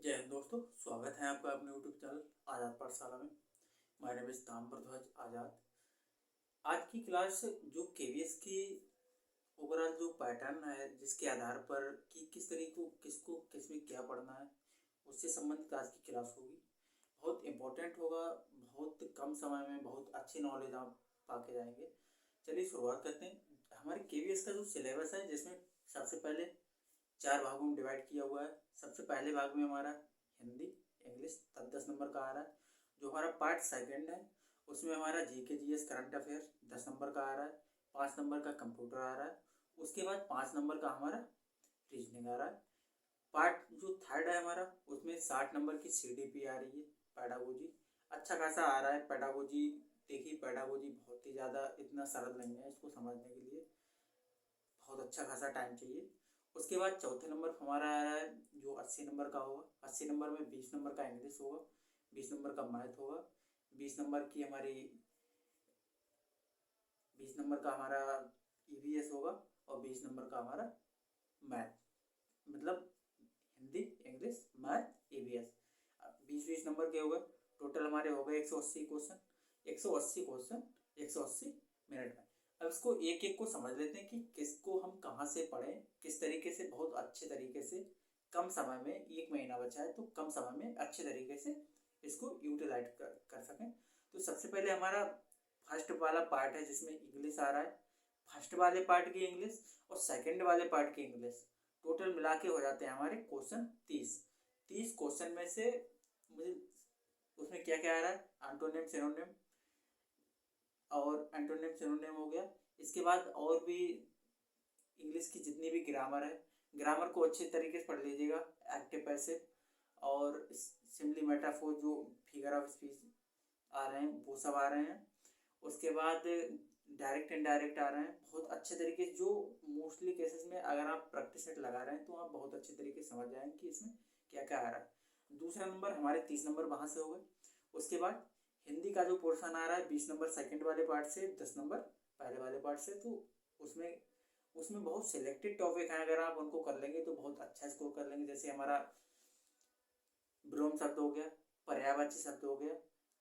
जय हिंद दोस्तों, स्वागत है आपका अपने यूट्यूब चैनल आज़ाद पाठशाला में। माय नेम इज ताम्रध्वज आज़ाद। आज की क्लास जो केवीएस की ओवरऑल जो पैटर्न है, जिसके आधार पर कि किस तरीके को किसको किसमें क्या पढ़ना है, उससे संबंधित आज की क्लास होगी। बहुत इम्पोर्टेंट होगा, बहुत कम समय में बहुत अच्छी नॉलेज आप पाके जाएंगे। चलिए शुरुआत करते हैं। हमारे केवीएस का जो सिलेबस है, जिसमें सबसे पहले 4 भागों में डिवाइड किया हुआ है। सबसे पहले भाग में हमारा हिंदी इंग्लिश 10 नंबर का आ रहा है। जो हमारा पार्ट सेकंड है, उसमें हमारा GK GS current affair 10 number का आ रहा है। 5 नंबर का कंप्यूटर आ रहा है। उसके बाद 5 नंबर का हमारा रीजनिंग आ रहा है। पार्ट जो थर्ड है हमारा, उसमें 60 नंबर की सीडीपी आ रही है। पैडागोजी अच्छा खासा आ रहा है। पैडागोजी देखिए, पैडागोजी बहुत ही ज़्यादा इतना सरल नहीं है, इसको समझने के लिए बहुत अच्छा खासा टाइम चाहिए। उसके बाद चौथे नंबर पर हमारा आ रहा है जो 80 नंबर का होगा। 80 नंबर में 20 नंबर का इंग्लिश होगा, 20 नंबर का मैथ होगा, 20 नंबर की हमारी 20 नंबर का हमारा ईवीएस होगा और 20 नंबर का हमारा मैथ, मतलब Hindi English math EVS. 20-20 number के हो गए। टोटल हमारे हो गए 180 क्वेश्चन। 180 क्वेश्चन 180 मिनट में। अब इसको एक एक को समझ लेते हैं कि किसको हम कहाँ से पढ़ें, किस तरीके से बहुत अच्छे तरीके से कम समय में, 1 महीना बचा है तो कम समय में अच्छे तरीके से इसको यूटिलाइज कर सकें। तो सबसे पहले हमारा फर्स्ट वाला पार्ट है, जिसमें इंग्लिश आ रहा है। फर्स्ट वाले पार्ट की इंग्लिश और सेकंड वाले पार्ट की इंग्लिश टोटल मिला के हो जाते हैं हमारे क्वेश्चन 30। 30 क्वेश्चन में से मुझे उसमें क्या क्या आ रहा है, एंटोनिम सिनोनिम और एंटोनिम सिनोनिम हो गया। इसके बाद और भी इंग्लिश की जितनी भी ग्रामर है, ग्रामर को अच्छे तरीके से पढ़ लीजिएगा। एक्टिव पैसिव और सिंपली मेटाफोर, जो फिगर ऑफ स्पीच आ रहे हैं वो सब आ रहे हैं। उसके बाद डायरेक्ट इनडायरेक्ट आ रहे हैं बहुत अच्छे तरीके से, जो मोस्टली केसेस में अगर आप प्रैक्टिस सेट लगा रहे हैं तो आप बहुत अच्छे तरीके से समझ जाएंगे कि इसमें क्या क्या आ रहा है। दूसरा नंबर हमारे 30 नंबर वहाँ से हो गए। उसके बाद हिंदी का जो पोर्शन आ रहा है 20 नंबर सेकंड वाले पार्ट से, 10 नंबर पहले वाले पार्ट से। तो उसमें उसमें बहुत सिलेक्टेड टॉपिक हैं, अगर आप उनको कर लेंगे तो बहुत अच्छा स्कोर कर लेंगे। जैसे हमारा विलोम शब्द हो गया, पर्यायवाची शब्द हो गया,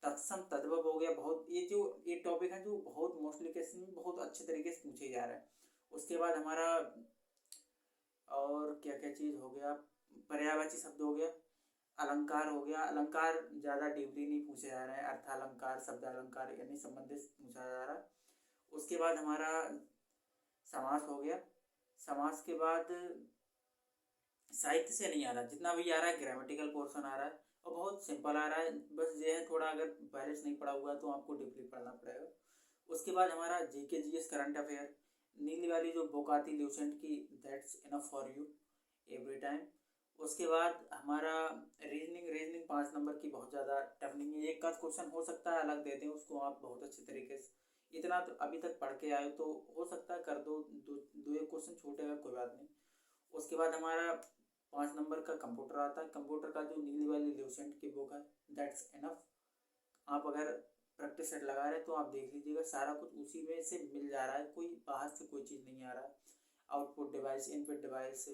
तत्सम तद्भव हो गया। बहुत ये टॉपिक है जो बहुत मोस्टली केस में बहुत अच्छे तरीके से पूछे जा रहे हैं। उसके बाद हमारा और क्या क्या चीज़ हो गया, पर्यायवाची शब्द हो गया, अलंकार हो गया। अलंकार ज़्यादा डीपली नहीं पूछे जा रहे हैं, अर्थ अलंकार शब्द अलंकार यानी संबंधित पूछा जा रहा है। उसके बाद हमारा समास हो गया। समास के बाद साहित्य से नहीं आ रहा, जितना भी आ रहा है ग्रामेटिकल पोर्शन आ रहा है और बहुत सिंपल आ रहा है। बस ये है, थोड़ा अगर पहले से नहीं पढ़ा हुआ तो आपको डीपली पढ़ना पड़ेगा। उसके बाद हमारा जीके जीएस करंट अफेयर, नीली वाली जो बुक आती ल्यूसेंट की, that's enough for you every time. उसके बाद हमारा रीजनिंग। रीजनिंग 5 नंबर की बहुत ज़्यादा टफ नहीं है, एक का क्वेश्चन हो सकता है अलग देते हैं, उसको आप बहुत अच्छे तरीके से इतना तो अभी तक पढ़ के आए तो हो सकता है कर दो, दो एक क्वेश्चन छूटेगा कोई बात नहीं। उसके बाद हमारा 5 नंबर का कंप्यूटर आता है। कंप्यूटर का जो नीली वाली ल्यूसेंट की बुक है, दैट्स इनफ। आप अगर प्रैक्टिस सेट लगा रहे हैं तो आप देख लीजिएगा, सारा कुछ उसी में से मिल जा रहा है, कोई बाहर से कोई चीज़ नहीं आ रहा है। आउटपुट डिवाइस, इनपुट डिवाइस,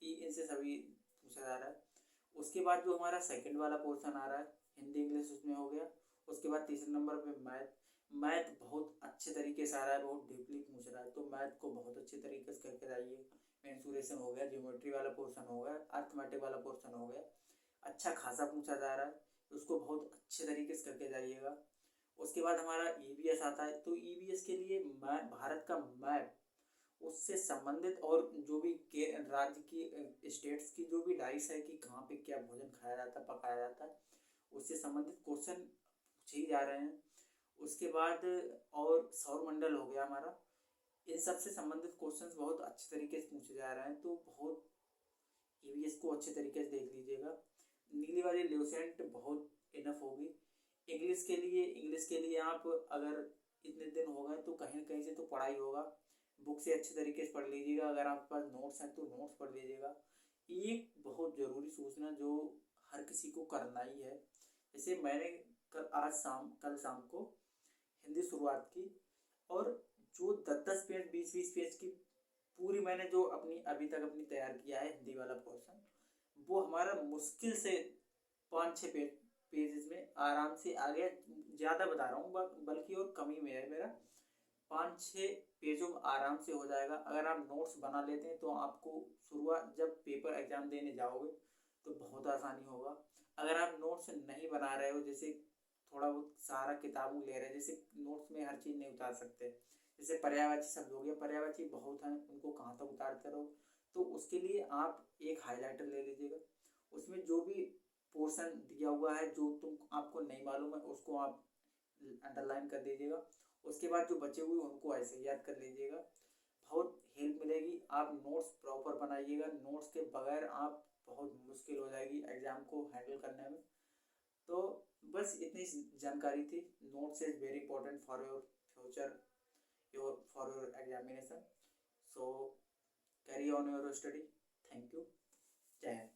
इनसे सभी पूछा जा रहा है। उसके बाद जो हमारा सेकंड वाला पोर्शन आ रहा है हिंदी इंग्लिश, उसमें हो गया। उसके बाद तीसरे नंबर पे मैथ। मैथ बहुत अच्छे तरीके से आ रहा है, बहुत डीपली पूछ रहा है, तो मैथ को बहुत अच्छे तरीके से करके जाइए। मेंसुरेशन हो गया, ज्योमेट्री वाला पोर्शन हो गया, अर्थमेटिक वाला पोर्शन हो गया, अच्छा खासा पूछा जा रहा है, उसको बहुत अच्छे तरीके से करके जाइएगा। उसके बाद हमारा ईवीएस आता है। तो ईवीएस के लिए भारत का मैप, उससे संबंधित और जो भी के राज्य की स्टेट्स की जो भी डाइस है कि कहाँ पे क्या भोजन खाया जाता है, पकाया जाता है, उससे संबंधित क्वेश्चन पूछे ही जा रहे हैं। उसके बाद और सौर मंडल हो गया हमारा, इन सब से संबंधित क्वेश्चंस बहुत अच्छे तरीके से पूछे जा रहे हैं, तो बहुत ईवीएस को अच्छे तरीके से देख लीजिएगा। नीली वाली ल्यूसेंट बहुत इनफ होगी। इंग्लिश के लिए आप अगर इतने दिन हो गए तो कहीं ना कहीं से तो पढ़ाई होगा, बुक से अच्छे तरीके से पढ़ लीजिएगा। अगर आपके पास नोट्स हैं तो नोट्स पढ़ लीजिएगा। एक बहुत ज़रूरी सूचना जो हर किसी को करना ही है, जैसे मैंने कल शाम को हिंदी शुरुआत की, और जो 10-10 पेज 20-20 पेज की पूरी मैंने जो अपनी अभी तक अपनी तैयार किया है हिंदी वाला पोर्शन, वो हमारा मुश्किल से 5-6 पेजेस में आराम से आ गया। ज़्यादा बता रहा हूँ बल्कि और कमी में है मेरा, 5-6 पेजों में आराम से हो जाएगा। अगर आप नोट्स बना लेते हैं तो आपको शुरुआत जब पेपर एग्जाम देने जाओगे तो बहुत आसानी होगा। अगर आप नोट्स नहीं बना रहे हो, जैसे थोड़ा बहुत सारा किताबों ले रहे हैं, जैसे नोट्स में हर चीज़ नहीं उतार सकते, जैसे पर्यायवाची शब्द हो गया, पर्यायवाची बहुत हैं, उनको कहाँ तक उतारते रहो, तो उसके लिए आप एक हाइलाइटर ले लीजिएगा। उसमें जो भी पोर्शन दिया हुआ है जो तुम आपको नहीं मालूम है उसको आप अंडरलाइन कर दीजिएगा। उसके बाद जो बचे हुए उनको ऐसे याद कर लीजिएगा, बहुत हेल्प मिलेगी। आप नोट्स प्रॉपर बनाइएगा, नोट्स के बगैर आप बहुत मुश्किल हो जाएगी एग्ज़ाम को हैंडल करने में। तो बस इतनी जानकारी थी। Notes is very important for your future, for your examination. So carry on your study. Thank you. Jai Hind.